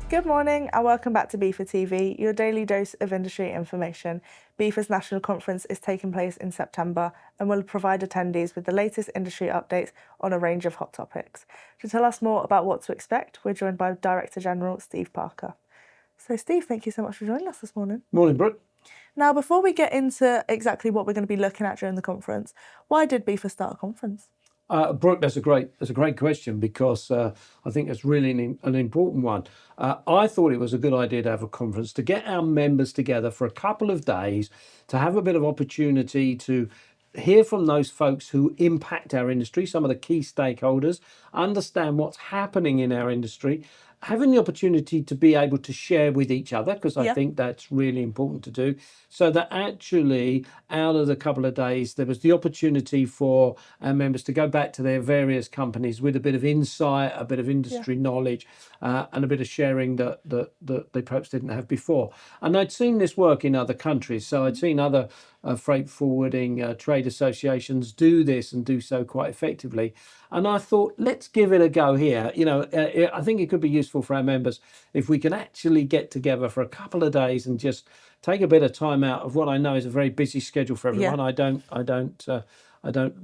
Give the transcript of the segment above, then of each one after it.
Good morning and welcome back to BIFA TV, your daily dose of industry information. BIFA's national conference is taking place in September and will provide attendees with the latest industry updates on a range of hot topics. To tell us more about what to expect, we're joined by Director General Steve Parker. So Steve, thank you so much for joining us this morning. Morning, Brooke. Now, before we get into exactly what we're going to be looking at during the conference, why did BIFA start a conference? Brooke, that's a great question because I think it's really an important one. I thought it was a good idea to have a conference to get our members together for a couple of days to have a bit of opportunity to hear from those folks who impact our industry, some of the key stakeholders, understand what's happening in our industry, having the opportunity to be able to share with each other, because I think that's really important to do, so that actually out of the couple of days there was the opportunity for our members to go back to their various companies with a bit of insight, a bit of industry knowledge, and a bit of sharing that they perhaps didn't have before. And I'd seen this work in other countries, so I'd seen other freight forwarding trade associations do this and do so quite effectively. And I thought, let's give it a go here. I think it could be useful for our members if we can actually get together for a couple of days and just take a bit of time out of what I know is a very busy schedule for everyone. I don't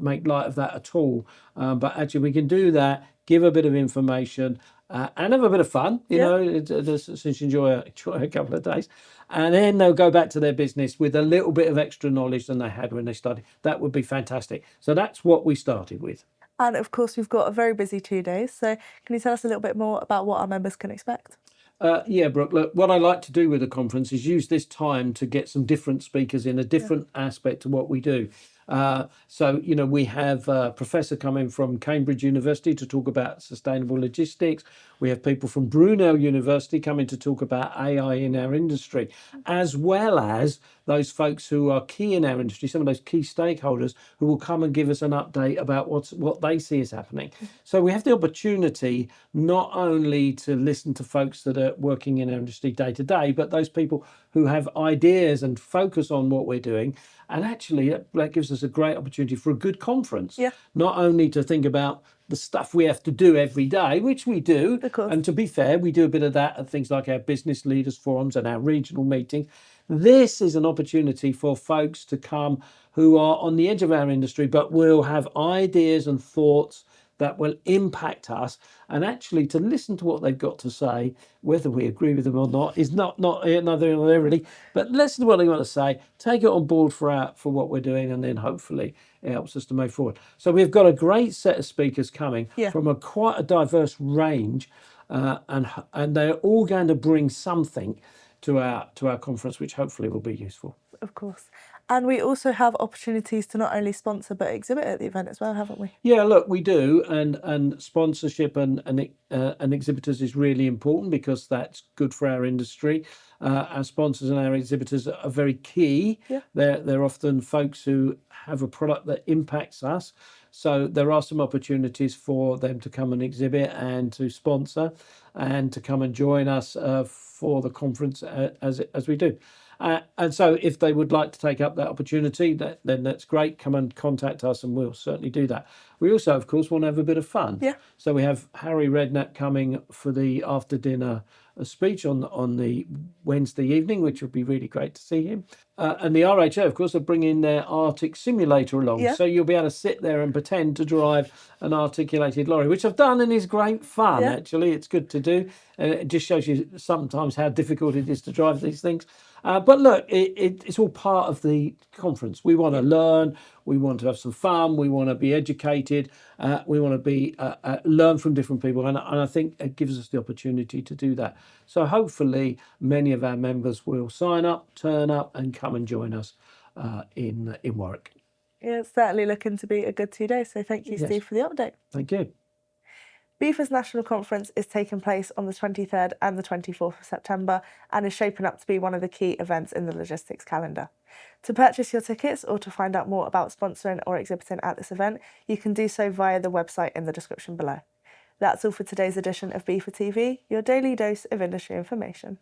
make light of that at all. But actually, we can do that, give a bit of information, and have a bit of fun, since you enjoy a couple of days. And then they'll go back to their business with a little bit of extra knowledge than they had when they started. That would be fantastic. So that's what we started with. And of course, we've got a very busy 2 days. So can you tell us a little bit more about what our members can expect? Yeah, Brooke, look, what I like to do with the conference is use this time to get some different speakers in a different aspect to what we do. We have a professor coming from Cambridge University to talk about sustainable logistics. We have people from Brunel University coming to talk about AI in our industry, as well as those folks who are key in our industry, some of those key stakeholders who will come and give us an update about what they see is happening. So we have the opportunity not only to listen to folks that are working in our industry day to day, but those people who have ideas and focus on what we're doing. And actually, that gives us a great opportunity for a good conference. Not only to think about the stuff we have to do every day, which we do. And to be fair, we do a bit of that at things like our business leaders forums and our regional meetings. This is an opportunity for folks to come who are on the edge of our industry, but will have ideas and thoughts that will impact us, and actually to listen to what they've got to say, whether we agree with them or not is not another really, but listen to what they want to say, take it on board for what we're doing, and then hopefully it helps us to move forward. So we've got a great set of speakers coming from quite a diverse range, and they're all going to bring something to our conference, which hopefully will be useful. Of course. And we also have opportunities to not only sponsor but exhibit at the event as well, haven't we? Yeah, look, we do, and sponsorship and exhibitors is really important because that's good for our industry. Our sponsors and our exhibitors are very key. They're often folks who have a product that impacts us. So there are some opportunities for them to come and exhibit and to sponsor and to come and join us for the conference as we do. And so if they would like to take up that opportunity, then that's great. Come and contact us and we'll certainly do that. We also, of course, want to have a bit of fun. So we have Harry Redknapp coming for the after dinner speech on the Wednesday evening, which would be really great to see him. And the RHA, of course, are bringing their Arctic simulator along. So you'll be able to sit there and pretend to drive an articulated lorry, which I've done and is great fun, actually. It's good to do. It just shows you sometimes how difficult it is to drive these things. But look, it's all part of the conference. We want to learn. We want to have some fun. We want to be educated. We want to be learn from different people. And I think it gives us the opportunity to do that. So hopefully many of our members will sign up, turn up and come and join us in Warwick. Yeah, it's certainly looking to be a good 2 days. So thank you, Steve, for the update. Thank you. BIFA's national conference is taking place on the 23rd and the 24th of September and is shaping up to be one of the key events in the logistics calendar. To purchase your tickets or to find out more about sponsoring or exhibiting at this event, you can do so via the website in the description below. That's all for today's edition of BIFA TV, your daily dose of industry information.